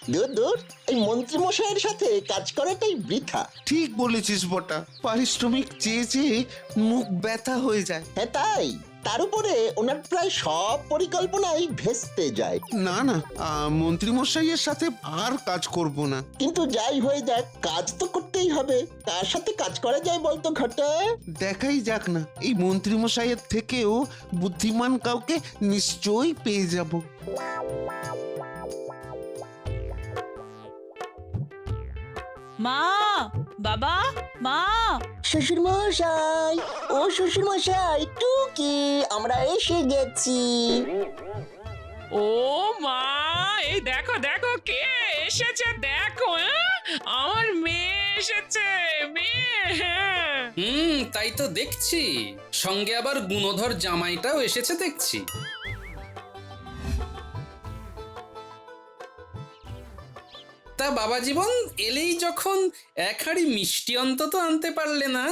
দূর দূর, এই মন্ত্রী মশাইয়ের সাথে কাজ করাটাই বৃথা। ঠিক বলেছিস বটা, পারিশ্রমিক চেয়ে চেয়ে মুখ ব্যথা হয়ে যায়। হ্যাঁ তাই, তার উপরে ওনার প্রায় সব পরিকল্পনাই ভেস্তে যায়। না না, মন্ত্রী মশাইয়ের সাথে আর কাজ করব না। কিন্তু যাই হয়ে যাক, কাজ তো করতেই হবে। কার সাথে কাজ করা যায় বলতো ঘটা? দেখাই যাক না, এই মন্ত্রী মশাইয়ের থেকেও বুদ্ধিমান কাউকে নিশ্চয়ই পেয়ে যাব। মা, বাবা, মা। শ্বশুর মশাই, ও শ্বশুর মশাই, টুকি, আমরা এসে গেছি। ও মা, এই দেখো দেখো কে এসেছে দেখো। আমার মেয়ে এসেছে, মেয়ে। তাই তো দেখছি, সঙ্গে আবার গুণধর জামাইটাও এসেছে দেখছি। তা বাবা জীবন, এলেই যখন এক হাঁড়ি মিষ্টি অন্তত আনতে পারলে না?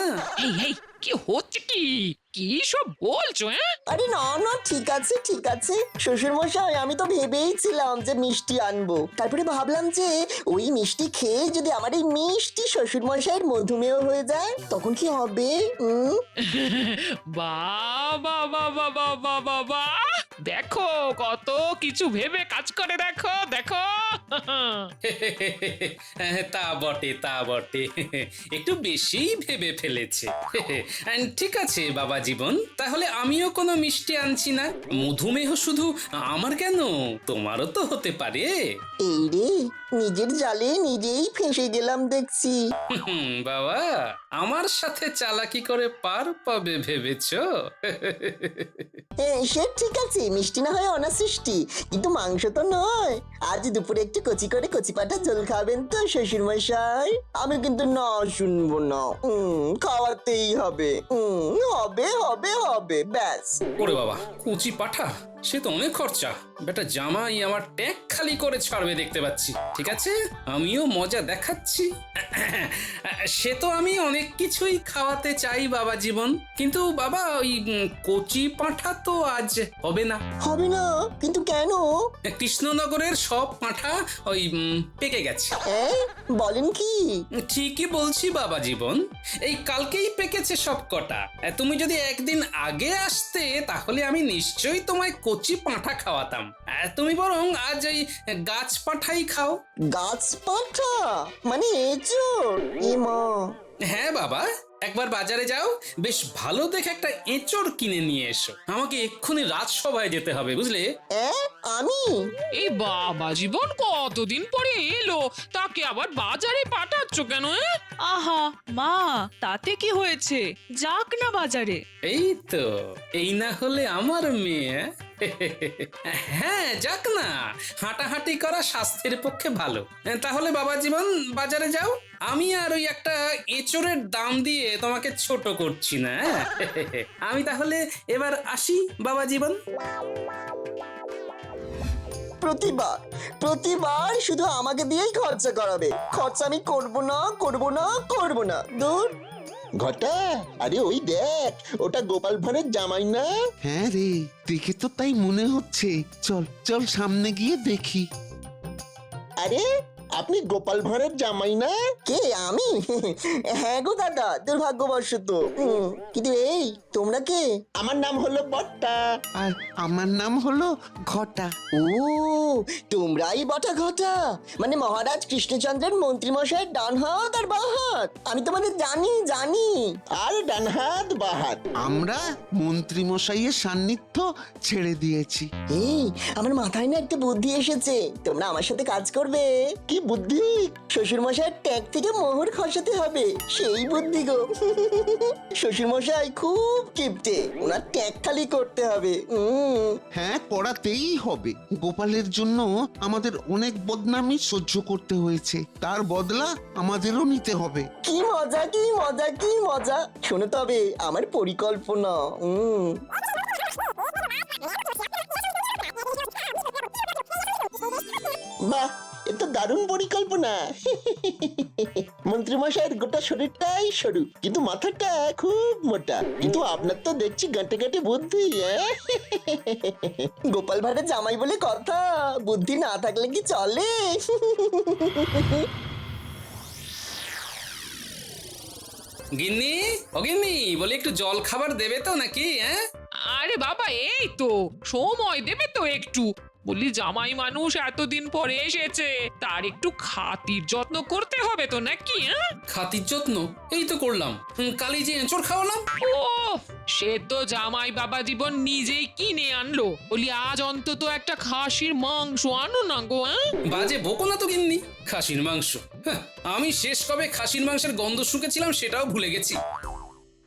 এই এই কি হচ্ছে, কি কি সব বলছো? আরে না না, ঠিক আছে ঠিক আছে শ্বশুর মশাই, আমি তো ভেবেইছিলাম যে মিষ্টি আনবো, তারপরে ভাবলাম যে ওই মিষ্টি খেয়ে যদি আমার এই মিষ্টি শ্বশুর মশাইয়ের মধুমেহ হয়ে যায় তখন কি হবে? বাবা বাবা বাবা বাবা, দেখো কত কিছু ভেবে কাজ করে, দেখো দেখো। তা বটে তা বটে, একটু বেশি ভেবে ফেলেছে। ঠিক আছে বাবা জীবন, তাহলে আমিও কোনো মিষ্টি আনছি না। মধুমেহ শুধু আমার কেন, তোমারও তো হতে পারে। এই রে, নিজের জালে নিজেই ফেঁসে গেলাম দেখছি। বাবা, আমার সাথে চালাকি করে পার পাবে ভেবেছো? সে ঠিক আছে, মিষ্টি না হয় অনাসৃষ্টি, কিন্তু মাংস তো নয়। আজ দুপুরে একটু কচি করে কচি পাঠা ঝোল খাবেন তো শ্বশুর মশাই? আমি কিন্তু না শুনবো না, খাওয়াতেই হবে। হবে হবে হবে, ব্যাস। ওরে বাবা, কুচি পাঠা, সে তো অনেক খরচা। বেটা জামাই আমার ট্যাঙ্ক খালি করে ছাড়বে দেখতে পাচ্ছি। ঠিক আছে, আমিও মজা দেখাচ্ছি। সে তো আমি অনেক কিছুই খাওয়াতে চাই বাবা জীবন, কিন্তু বাবা ওই কচি পাঁঠা তো আজ হবে না। হবে না? কিন্তু কেন? কৃষ্ণনগরের সব পাঁঠা ওই পেকে গেছে। বলেন কি? ঠিকই বলছি বাবা জীবন, এই কালকেই পেকেছে সব কটা। তুমি যদি একদিন আগে আসতে তাহলে আমি নিশ্চয়ই তোমায় কচি পাঁঠা খাওয়াতাম। তুমি বরং আজ ওই গাছ পাঁঠাই খাও। গাছ পাঠা মানে এঁচোড়? এ মা! হ্যাঁ বাবা, একবার বাজারে যাও, বেশ ভালো দেখে একটা এঁচড় কিনে নিয়ে এসো। আমাকে এক্ষুনি রাজসভায় যেতে হবে, বুঝলে? আমি? এই বাবা জীবন কতদিন পরে এলো, তাকে আবার বাজারে পাঠাচ্ছ কেন? আহা মা, তাতে কি হয়েছে, যাক না বাজারে। এই তো, এই না হলে আমার মেয়ে। হ্যাঁ যাক না, হাঁটাহাঁটি করা স্বাস্থ্যের পক্ষে ভালো। তাহলে বাবা জীবন বাজারে যাও, আমি আর ওই একটা এঁচড়ের দাম দিয়ে তোমাকে ছোট করছি না। আমি তাহলে এবার আসি বাবা জীবন। প্রতিবার প্রতিবার শুধু আমাকে দিয়েই খরচা করাবে। খরচা আমি করবো না করবো না করবো না, দূর। ঘটা, আরে ওই দেখ, ওটা গোপাল ভাঁড়ের জামাই না? হ্যাঁ রে, দেখে তো তাই মনে হচ্ছে। চল চল সামনে গিয়ে দেখি। আরে আপনি গোপাল ভাঁড়ের জামাই না? কে, আমি? হ্যাঁ গো দাদা, দুর্ভাগ্যবশত। কিন্তু এই তোমরা কে? আমার নাম হলো বট্টা। আর আমার নাম হলো ঘটা। ও, তোমরাই বটা ঘটা, মানে মহারাজ কৃষ্ণচন্দ্রের মন্ত্রী মশাইয়ের ডান হাত আর বাঁ হাত। আমি তোমাদের জানি জানি। আর ডান হাত বাঁ হাত। আমরা মন্ত্রী মশাইয়ের সান্নিধ্য ছেড়ে দিয়েছি। এই, আমার মাথায় না একটা বুদ্ধি এসেছে। তোমরা আমার সাথে কাজ করবে। কি বুদ্ধি? শ্বশুর মশাইয়ের ট্যাগ থেকে মোহর খসাতে হবে, সেই বুদ্ধি গো। শ্বশুর মশাই খুব কিপটে, ওনার ট্যাগ খালি করতে হবে। হ্যাঁ, করাতেই হবে। গোপালের জন্য আমাদের অনেক বদনামি সহ্য করতে হয়েছে, তার বদলা আমাদেরও নিতে হবে। কি মজা কি মজা কি মজা! শোনো তবে আমার পরিকল্পনা। বাহ, এ তো দারুণ পরিকল্পনা। মন্ত্রীমশাইয়ের গোটা শরীরটাই সরু, কিন্তু মাথাটা খুব মোটা। কিন্তু আপনার তো দেখছি গাঁটে গাঁটে বুদ্ধি। গোপাল ভাঁড়ের জামাই বলে কথা, বুদ্ধি না থাকলে কি চলে? গিন্নি, ও গিন্নি, বলি একটু জল খাবার দেবে তো নাকি? হ্যাঁ, আরে বাবা, এই তো সময় দেবে তো একটু। বলি জামাই মানুষ এতদিন পরে এসেছে, তার একটু খাতির যত্ন করতে হবে তো নাকি? হ্যাঁ, খাতির যত্ন এই তো করলাম, কালি যে এঁচড় খাওয়ালাম। ও সে তো জামাই বাবা জীবন নিজেই কিনে আনলো। বলি আজ অন্তত একটা খাসির মাংস আনো না গো। হ্যাঁ, বাজে বকো না তো গিন্নি, খাসির মাংস, হ্যাঁ, আমি শেষ কবে খাসির মাংসের গন্ধ শুকেছিলাম সেটাও ভুলে গেছি।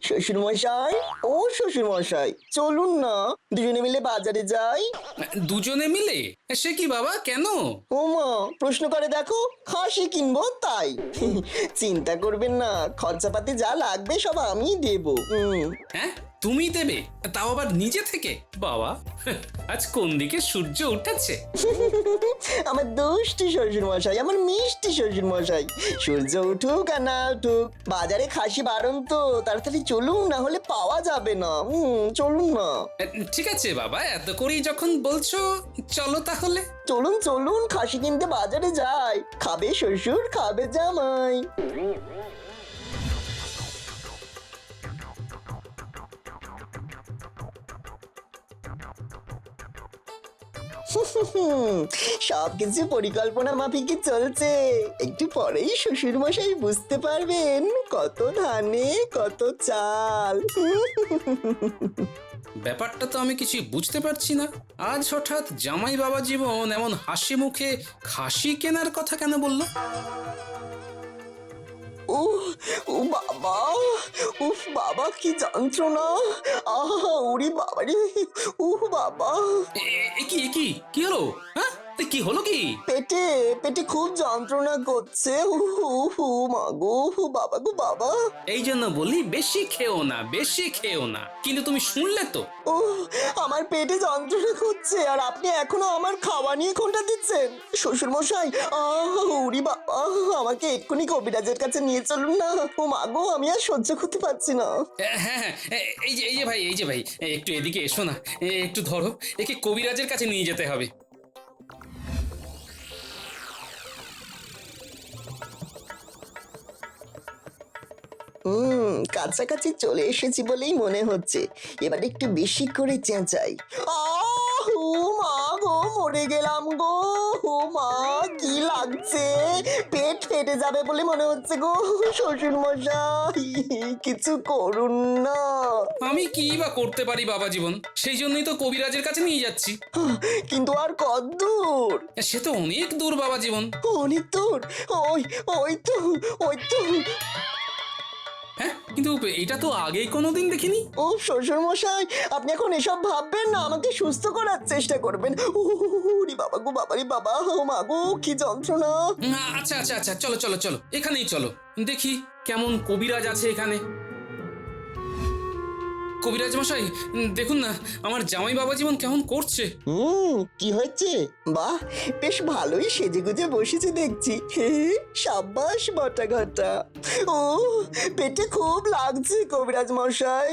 শ্বশুর মশাই, ও শ্বশুর মশাই, চলুন না দুজনে মিলে বাজারে যাই। দুজনে মিলে? সে কি বাবা, কেন? ও মা, প্রশ্ন করে দেখো, খাসি কিনবো তাই। চিন্তা করবেন না, খরচাপাতি যা লাগবে সব আমি দেবো। হ্যাঁ, তুমি দেবে, তাও আবার নিজে থেকে? বাবা, আজ কোন দিকে সূর্য উঠেছে? আমার দুষ্টু শ্বশুর মশাই, আমার মিষ্টি শ্বশুর মশাই। সূর্য উঠুক আর না উঠুক, বাজারে খাসি বারণ তো, তাড়াতাড়ি চলুন, না হলে পাওয়া যাবে না। চলুন না। ঠিক আছে বাবা, এত করেই যখন বলছো চলো তাহলে। চলুন চলুন, খাসি কিনতে বাজারে যাই। খাবে শ্বশুর, খাবে জামাই। সবকিছু পরিকল্পনা মাফিকই চলছে। একটু পরেই শ্বশুর মশাই বুঝতে পারবেন কত ধানে কত চাল। ব্যাপারটা তো আমি কিছুই বুঝতে পারছি না। আজ হঠাৎ জামাই বাবা জীবন এমন হাসি মুখে খাসি কেনার কথা কেন বললো? ও ও বাবা, উফ বাবা, কি যন্ত্রণা! উরি বাবা রে, উহ বাবা। কি হলো? হ্যাঁ, কি হলো কি? পেটে পেটে খুব যন্ত্রণা করছে। মা গো, বাবা গো বাবা। এই জন্য বলি বেশি খেও না, বেশি খেও না। কিন্তু তুমি শুনলে তো? ও, আমার পেটে যন্ত্রণা করছে আর আপনি এখনো আমার খাওয়া নিয়ে কোনটা দিচ্ছেন? শ্বশুর মশাই, উরি বাবা, আমাকে এক্ষুনি কবিরাজের কাছে নিয়ে চলুন না। ও মা গো, আমি আর সহ্য করতে পারছি না। হ্যাঁ, এই যে ভাই, একটু এদিকে এসো না, একটু ধরো, একে কবিরাজের কাছে নিয়ে যেতে হবে। কাছাকাছি চলে এসেছি বলেই মনে হচ্ছে। এবার একটু বেশি করে চেঁচাই। ও মা গো, মরে গেলাম গো। ও মা, কি লাগছে, পেট ফেটে যাবে বলে মনে হচ্ছে গো। শ্বশুর মশাই, কিছু করুন না। আমি কি বা করতে পারি বাবা জীবন, সেই জন্যই তো কবিরাজের কাছে নিয়ে যাচ্ছি। কিন্তু আর কত দূর? সে তো অনেক দূর বাবা জীবন। অনেক দূর? ওই ওই তো, ওই তো। হ্যাঁ, কিন্তু এটা তো আগেই কোনোদিন দেখিনি। ও শ্বশুর মশাই, আপনি এখন এসব ভাববেন না, আমাকে সুস্থ করার চেষ্টা করবেন। উরি বাবা গো, বাবারি বাবা, ও মা গো, কি যন্ত্রণা! আচ্ছা, চলো, এখানেই চলো, দেখি কেমন কবিরাজ আছে এখানে। কবিরাজ মশাই, দেখুন না আমার জামাই বাবা জীবন কেমন করছে। কি হয়েছে? বাহ, বেশ ভালোই সেজেগুজে বসেছে দেখছি। সাব্বাস বটা ঘটা। ও, পেটে খুব লাগছে কবিরাজ মশাই।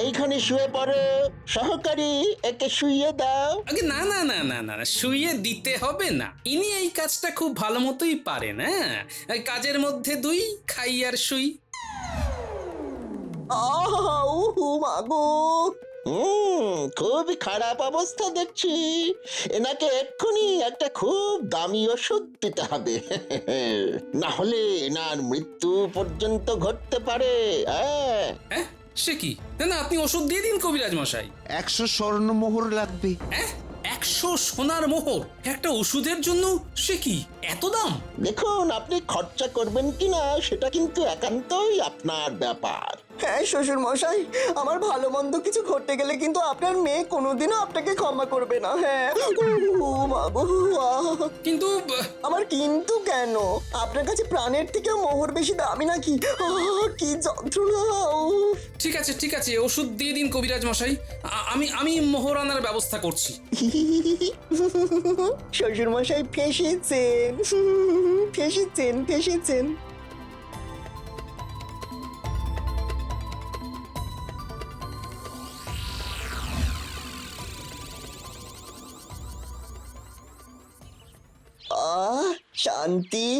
এইখানে শুয়ে পড়ো, সহকারী একে শুইয়ে দাও। আগে না, শুইয়ে দিতে হবে না, ইনি এই কাজটা খুব ভালো মতোই পারেন। হ্যাঁ, কাজের মধ্যে দুই, খাই আর শুই। মাগো, খুবই খারাপ অবস্থা দেখছি। এনাকে এক্ষুনি একটা খুব দামি ওষুধ দিতে হবে, না হলে এনার মৃত্যু পর্যন্ত ঘটতে পারে। হ্যাঁ, সে কি? না, আপনি ওষুধ দিয়ে দিন কবিরাজ মশাই। 100 স্বর্ণমোহর লাগবে। 100 সোনার মোহর একটা ওষুধের জন্য? সে কি, এত দাম? দেখুন, আপনি খরচা করবেন কিনা সেটা কিন্তু একান্তই আপনার ব্যাপার। হ্যাঁ শ্বশুর মশাই, আমার ভালো মন্দ কিছু ঘটে গেলে কিন্তু আপনার মেয়ে কোনোদিনও আপনাকে ক্ষমা করবে না। হ্যাঁ ও মা গো, আহ! কিন্তু আমার কিন্তু কেন? আপনার কাছে প্রাণের থেকেও মোহর বেশি দামি নাকি? কি যন্ত্রণা! উফ! ঠিক আছে, ওষুধ দিয়ে দিন কবিরাজ মশাই। আমি মোহর আনার ব্যবস্থা করছি। শ্বশুর মশাই ফেসেছেন, ফেসেছেন। শান্তি,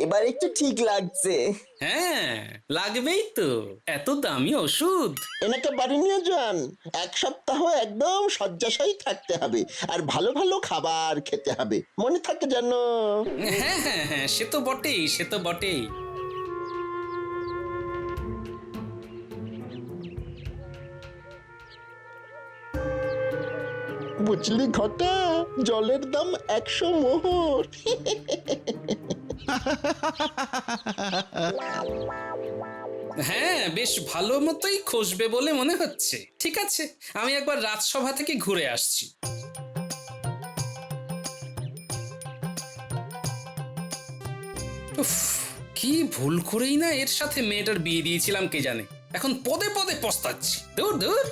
এবার একটু ঠিক লাগছে। হ্যাঁ, লাগবেই তো, এত দামি ওষুধ। এনাকে বাড়ি নিয়ে যান। 1 সপ্তাহ একদম শয্যাশায়ী থাকতে হবে, আর ভালো ভালো খাবার খেতে হবে, মনে থাকে যেন। হ্যাঁ, সে তো বটেই। বুঝলি ঘটা, জলের দাম 100 মোহর। হ্যাঁ, বেশ ভালো মতোই খসবে বলে মনে হচ্ছে। ঠিক আছে, আমি একবার রাজসভা থেকে ঘুরে আসছি। উফ, কি ভুল করেই না এর সাথে মেয়েটার বিয়ে দিয়েছিলাম কে জানে। এখন পদে পদে পস্তাচ্ছি। দূর দূর।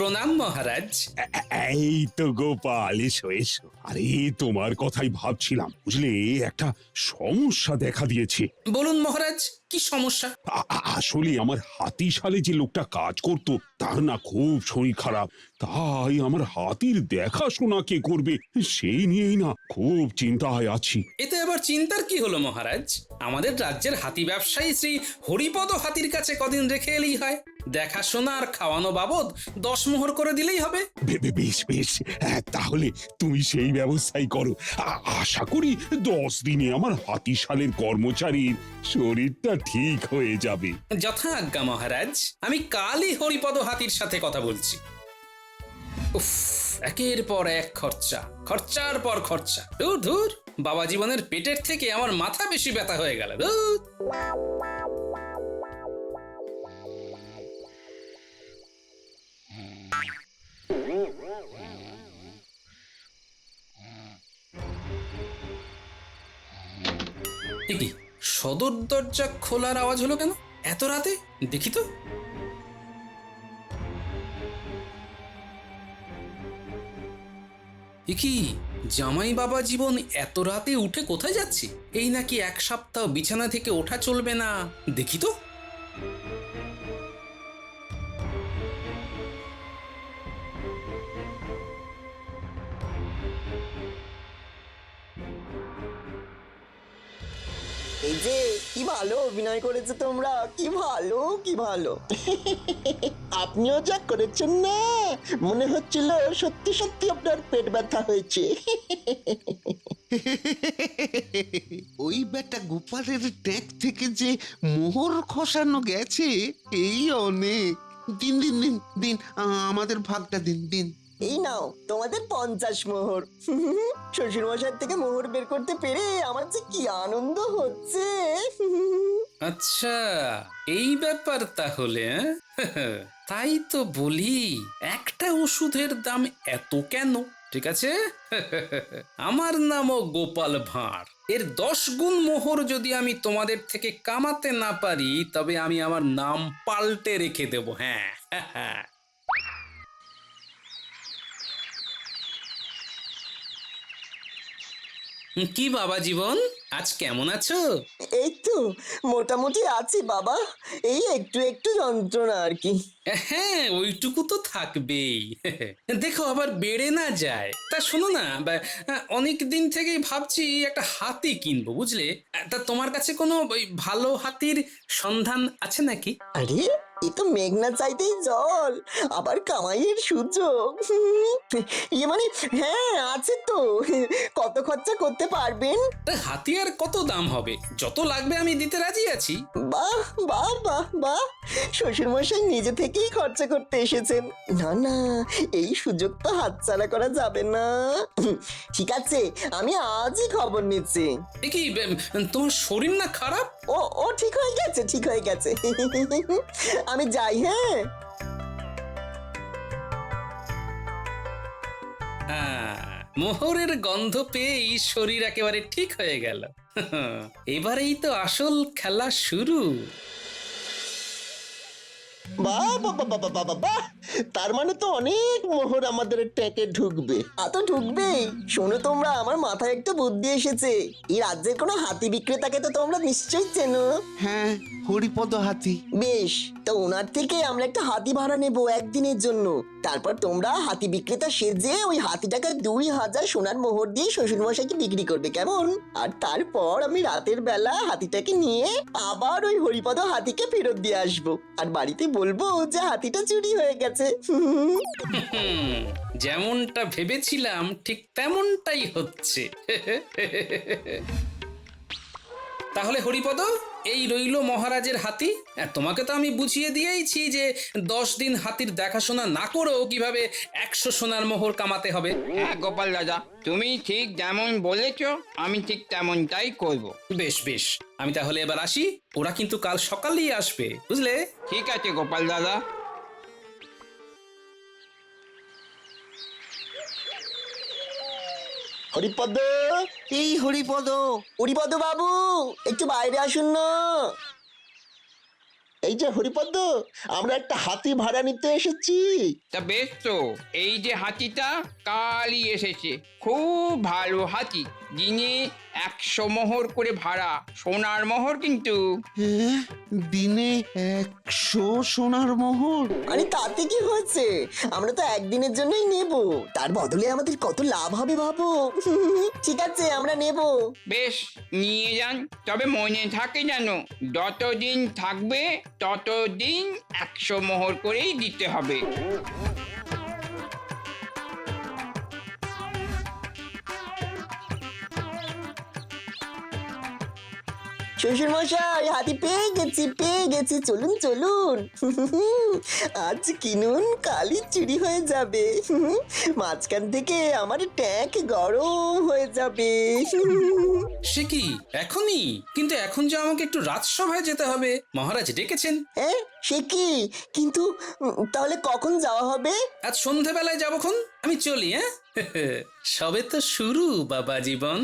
প্রণাম মহারাজ। এই তো গোপাল, এসো এসো। আরে তোমার কথাই ভাবছিলাম, বুঝলে একটা সমস্যা দেখা দিয়েছে। বলুন মহারাজ, কি সমস্যা? আসলে আমার হাতিশালে যে লোকটা কাজ করত, তার না খুব শরীর খারাপ। তাই আমার হাতির দেখাশোনা কে করবে সেই নিয়েই না খুব চিন্তায় আছি। এতে আবার চিন্তার কি হলো মহারাজ? আমাদের রাজ্যের হাতি ব্যবসায়ী শ্রী হরিপদ হাতির কাছে কদিন রেখে এলেই হয়। দেখাশোনা আর খাওয়ানো বাবদ 10 মোহর করে দিলেই হবে। বেশ, তাহলে তুমি সেই ব্যবস্থাই করো। আশা করি 10 দিনে আমার হাতিশালের কর্মচারীর শরীরটা ঠিক হয়ে যাবে। যথা আজ্ঞা মহারাজ, আমি কালই হরিপদ হাতির সাথে কথা বলছি। উফ, একের পর এক খরচার পর খরচা। ধুর, বাবা জীবনের পেটের থেকে আমার মাথা বেশি ব্যথা হয়ে গেল। ধুর। কি সদর দরজা খোলার আওয়াজ হলো কেন এত রাতে? দেখি তো। কি জামাই বাবা জীবন এত রাতে উঠে কোথায় যাচ্ছে? এই নাকি 1 সপ্তাহ বিছানা থেকে ওঠা চলবে না। দেখি তো। এই যে কি ভালো অভিনয় করেছে তোমরা, কি ভালো। আপনিও যা করেছেন না, মনে হচ্ছিল সত্যি সত্যি আপনার পেট ব্যথা হয়েছে। ওই বেটা গোপালের ট্যাঙ্ক থেকে যে মোহর খসানো গেছে, এই অনেক। দিন আমাদের ভাগটা দিন। এই নাও তোমাদের 50 মোহর। শ্বশুর মশাই থেকে মোহর বের করতে পেরে আমার যে কি আনন্দ হচ্ছে। আচ্ছা, এই ব্যাপার তাহলে। তাই তো বলি, একটা ওষুধের দাম এত কেন? ঠিক আছে, আমার নামও গোপাল ভাঁড়। এর 10 গুণ মোহর যদি আমি তোমাদের থেকে কামাতে না পারি, তবে আমি আমার নাম পাল্টে রেখে দেব। হ্যাঁ। কি বাবা জীবন, আজ কেমন আছো? এই তো মোটামুটি আছি বাবা, এই একটু যন্ত্রণা আর কি। হ্যাঁ, ওইটুকু তো থাকবেই। দেখো আবার বেড়ে না যায়। তা শোনো না, অনেক দিন থেকেই ভাবছি একটা হাতি কিনবো, বুঝলে। তা তোমার কাছে কোনো ওই ভালো হাতির সন্ধান আছে নাকি? আরে এ তো মেঘনা চাইতেই জল, আবার কামাইয়ের সুযোগ। ইয়ে মানে হ্যাঁ আছে তো, কত খরচা করতে পারবেন? তা হাতি আর কত দাম হবে? যত লাগবে আমি দিতে রাজি আছি। বাহ বাহ বাহ বাহ, শ্বশুর মশাই নিজে থেকেই খরচা করতে এসেছেন। না না, এই সুযোগ তো হাতছাড়া করা যাবে না। ঠিক আছে, আমি আজই খবর নিচ্ছি। এ কি তোমার শরীর না খারাপ? ও ও ঠিক হয়ে গেছে, ঠিক হয়ে গেছে। আমি যাই, হ্যাঁ। মোহরের গন্ধ পেয়েই শরীর একেবারে ঠিক হয়ে গেল। এবারেই তো আসল খেলা শুরু। বাহ বাহ বাহ বাহ বাহ বাহ বাহ, তার মানে তো অনেক মোহর আমাদের ট্যাঁকে ঢুকবে। তো ঢুকবেই। শোনো তোমরা, আমার মাথায় একটা বুদ্ধি এসেছে। এই রাজ্যের কোনো হাতি বিক্রেতাকে তো তোমরা নিশ্চয়ই চেনো। হ্যাঁ, হরিপদ হাতি। বেশ, তো ওনার থেকে আমরা একটা হাতি ভাড়া নেব একদিনের জন্য। তারপর তোমরা হাতি বিক্রেতা সেজে ওই হাতিটাকে 2000 সোনার মোহর দিয়ে শ্বশুর মশাইকে বিক্রি করবে, কেমন? আর তারপর আমি রাতের বেলা হাতিটাকে নিয়ে আবার ওই হরিপদ হাতিকে ফেরত দিয়ে আসবো, আর বাড়িতে বলবো যে হাতিটা চুরি হয়ে গেছে। যেমনটা ভেবেছিলাম ঠিক তেমনটাই হচ্ছে। তাহলে হরিপদ, এই রইল মহারাজের হাতি। আর তোমাকে তো আমি বুঝিয়ে দিয়েইছি যে 10 দিন হাতির দেখাশোনা না করেও কিভাবে 100 সোনার মোহর কামাতে হবে। হ্যাঁ গোপাল দাদা, তুমি ঠিক যেমন বলেছ আমি ঠিক তেমনটাই করব। বেশ বেশ, আমি তাহলে এবার আসি। ওরা কিন্তু কাল সকালেই আসবে, বুঝলে? ঠিক আছে গোপাল দাদা। হরিপদ, এই হরিপদ, হরিপদ বাবু, একটু বাইরে আসুন না। এই যে হরিপদ, আমরা একটা হাতি ভাড়া নিতে এসেছি। তা বেশ তো, এই যে হাতিটা কালই এসেছে। খুব ভালো হাতি, দিনে 100 মোহর করে ভাড়া, সোনার মোহর কিন্তু। হ্যাঁ, দিনে 100 সোনার মোহর। আরে তাতে কি হয়েছে, আমরা তো একদিনের জন্যই নেব। তার বদলে আমাদের কত লাভ হবে ভাবো। ঠিক আছে, আমরা নেব। বেশ, নিয়ে যান, তবে মনে থাকে যেন যতদিন থাকবে ততদিন 100 মোহর করেই দিতে হবে। শ্বশুর মশাই, হাতি পেয়ে গেছি, পেয়ে গেছি, চলুন চলুন। আজ কিনুন, কালই চুরি হয়ে যাবে। মাঝখান থেকে আমার ট্যাঙ্ক গরম হয়ে যাবে। সে কি এখনই? কিন্তু এখন যে আমাকে একটু রাজসভায় যেতে হবে, মহারাজ ডেকেছেন। হ্যাঁ, সে কি? কিন্তু তাহলে কখন যাওয়া হবে? আজ সন্ধেবেলায় যাবখন। আমি চলি, হ্যাঁ। সবে তো শুরু বাবা জীবন।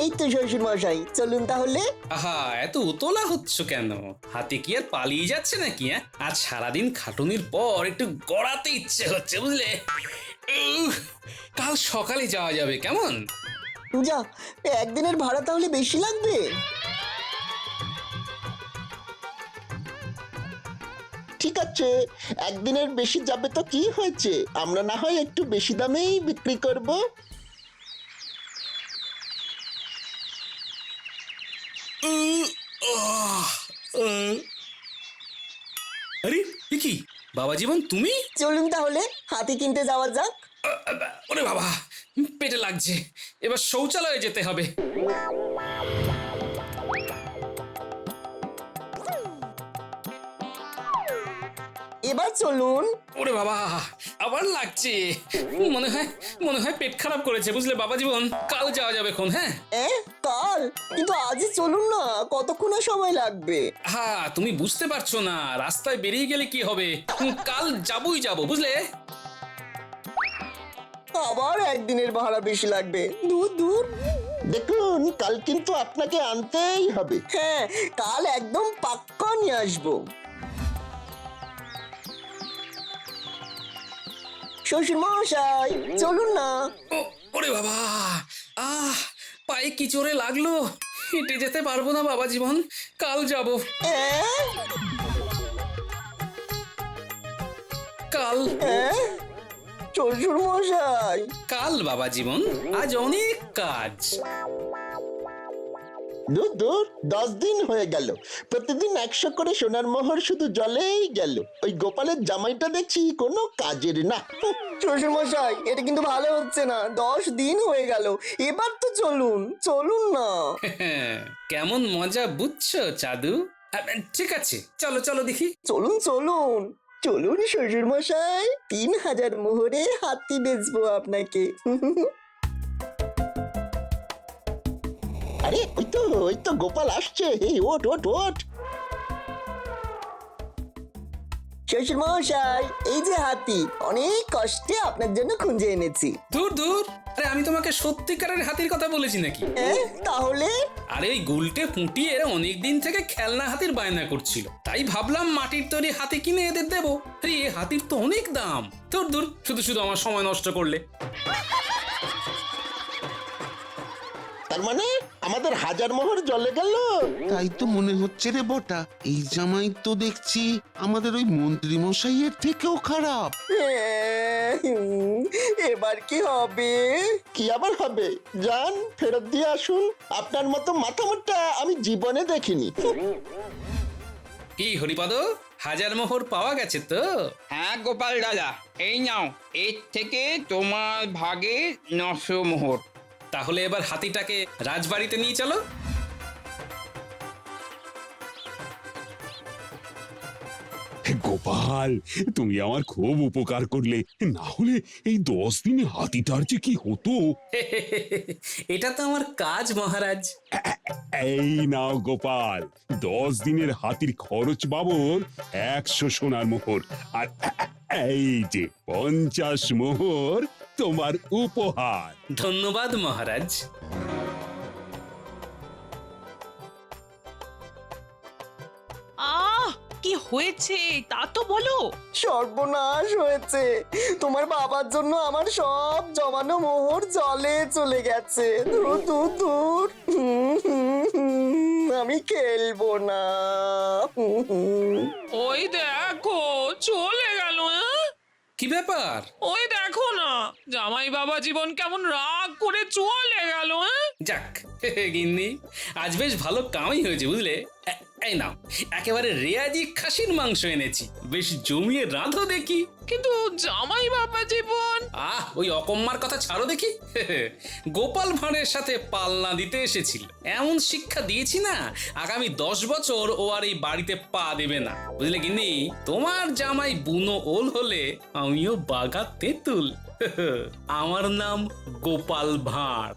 এই তো শ্বশুর মশাই, চলুন তাহলে। আহা, এত উতলা হচ্ছ কেন? হাতি কি আর পালিয়ে যাচ্ছে নাকি? আজ সারাদিন খাটুনির পর একটু গড়াতে ইচ্ছে হচ্ছে, বুঝলে? কাল সকালে যাওয়া যাবে, কেমন? যা, একদিনের ভাড়া তাহলে বেশি লাগবে। ঠিক আছে, একদিনের বেশি যাবে তো কি হয়েছে, আমরা না হয় একটু বেশি দামেই বিক্রি করব। আরে এ কি বাবা জীবন, তুমি? চলুন তাহলে হাতি কিনতে যাওয়া যাক। ওরে বাবা, পেটে লাগছে, এবার শৌচালয়ে যেতে হবে। এবার চলুন। ওরে বাবা, আবার লাগছে। মনে হয় পেট খারাপ করেছে, বুঝলে বাবা জীবন। কাল যাওয়া যাবে খন, হ্যাঁ। কাল? কিন্তু আজই চলুন না, কতক্ষণ সময় লাগবে? হ্যাঁ, তুমি বুঝতে পারছো না, রাস্তায় বেরিয়ে গেলে কি হবে। কাল যাবই যাব, বুঝলে। আবার একদিনের ভাড়া বেশি লাগবে, দূর দূর। দেখুন, কাল কিন্তু আপনাকে আনতেই হবে। হ্যাঁ, কাল একদম পাক্কা নিয়ে আসবো। শ্বশুর মশাই, চলুন না। ওরে বাবা, পায়ে কি জোরে লাগলো। হেঁটে যেতে পারবো না বাবা জীবন, কাল যাব। কাল শ্বশুর মশাই, কাল বাবা জীবন, আজ অনেক কাজ। দূর দূর 10 দিন হয়ে গেল, প্রতিদিন 100 করে সোনার মোহর শুধু জলেই গেল। ওই গোপালের জামাইটা দেখছি কোনো কাজের না। শ্বশুর মশাই, এটা কিন্তু ভালো হচ্ছে না। 10 দিন হয়ে গেল, এবার তো চলুন, চলুন না। কেমন মজা বুঝছো চাদু? ঠিক আছে, চলো চলো দেখি। চলুন চলুন চলুন শ্বশুর মশাই, 3000 মোহরে হাতি বেচবো আপনাকে। আরে ওই তো গোপাল আসছে। এই ওঠ ওঠ ওঠ। শ্বশুর মশাই, এই যে হাতি, অনেক কষ্টে আপনার জন্য খুঁজে এনেছি। দূর দূর, আরে আমি তোমাকে সত্যিকারের হাতির কথা বলেছি নাকি? তাহলে আরে ওই গুলটে পুঁটিয়ে অনেকদিন থেকে খেলনা হাতির বায়না করছিল, তাই ভাবলাম মাটির তৈরি হাতি কিনে এদের দেবো। আরে এ হাতির তো অনেক দাম। দূর দূর, শুধু শুধু আমার সময় নষ্ট করলে। তার মানে আমাদের 1000 মোহর জলে গেল। তাই তো মনে হচ্ছে রে বটা, এই জামাই তো দেখছি আমাদের ওই মন্ত্রী মশাইয়ের থেকেও খারাপ। এবার কি হবে? কি আবার হবে? যান ফেরত দিয়ে আসুন। আপনার মতো মাথা মোটা আমি জীবনে দেখিনি। কি হরিপদ, 1000 মোহর পাওয়া গেছে তো? হ্যাঁ গোপাল দাদা, এই নাও, এর থেকে তোমার ভাগে 900 মোহর। তাহলে এবার হাতিটাকে রাজবাড়িতে নিয়ে চলো। গোপাল, তুমি আমার খুব উপকার করলে, না হলে এই 10 দিনে হাতিটার যে কি হতো। এটা তো আমার কাজ মহারাজ। এই নাও গোপাল, 10 দিনের হাতির খরচ বাবর 100 সোনার মোহর, আর এই যে 50 মোহর তোমার উপহার। ধন্যবাদ মহারাজ। কি হয়েছে তা তো বলো। সর্বনাশ হয়েছে, তোমার বাবার জন্য আমার সব জমানো মোহর জলে চলে গেছে। দূর দূর দূর, আমি খেলবো না। ওই দেখো চলে গেল। কি ব্যাপার? ওই দেখো না, জামাই বাবা জীবন কেমন রাগ করে চলে গেল। যাক গিন্নি, আজ বেশ ভালো কামাই হয়েছে বুঝলে। এই নাও, একেবারে রেয়াজি খাসির মাংস এনেছি, বেশ জমিয়ে রাঁধো দেখি। কিন্তু জামাই বাবা জীবন। ওই অকম্মার কথা ছাড়ো দেখি। গোপাল ভাঁড়ের সাথে পাল্লা দিতে এসেছিল, এমন শিক্ষা দিয়েছি না, আগামী 10 বছর ও আর এই বাড়িতে পা দেবে না বুঝলে গিন্নি। তোমার জামাই বুনো ওল হলে আমিও বাঘা তেঁতুল। আমার নাম গোপাল ভাঁড়।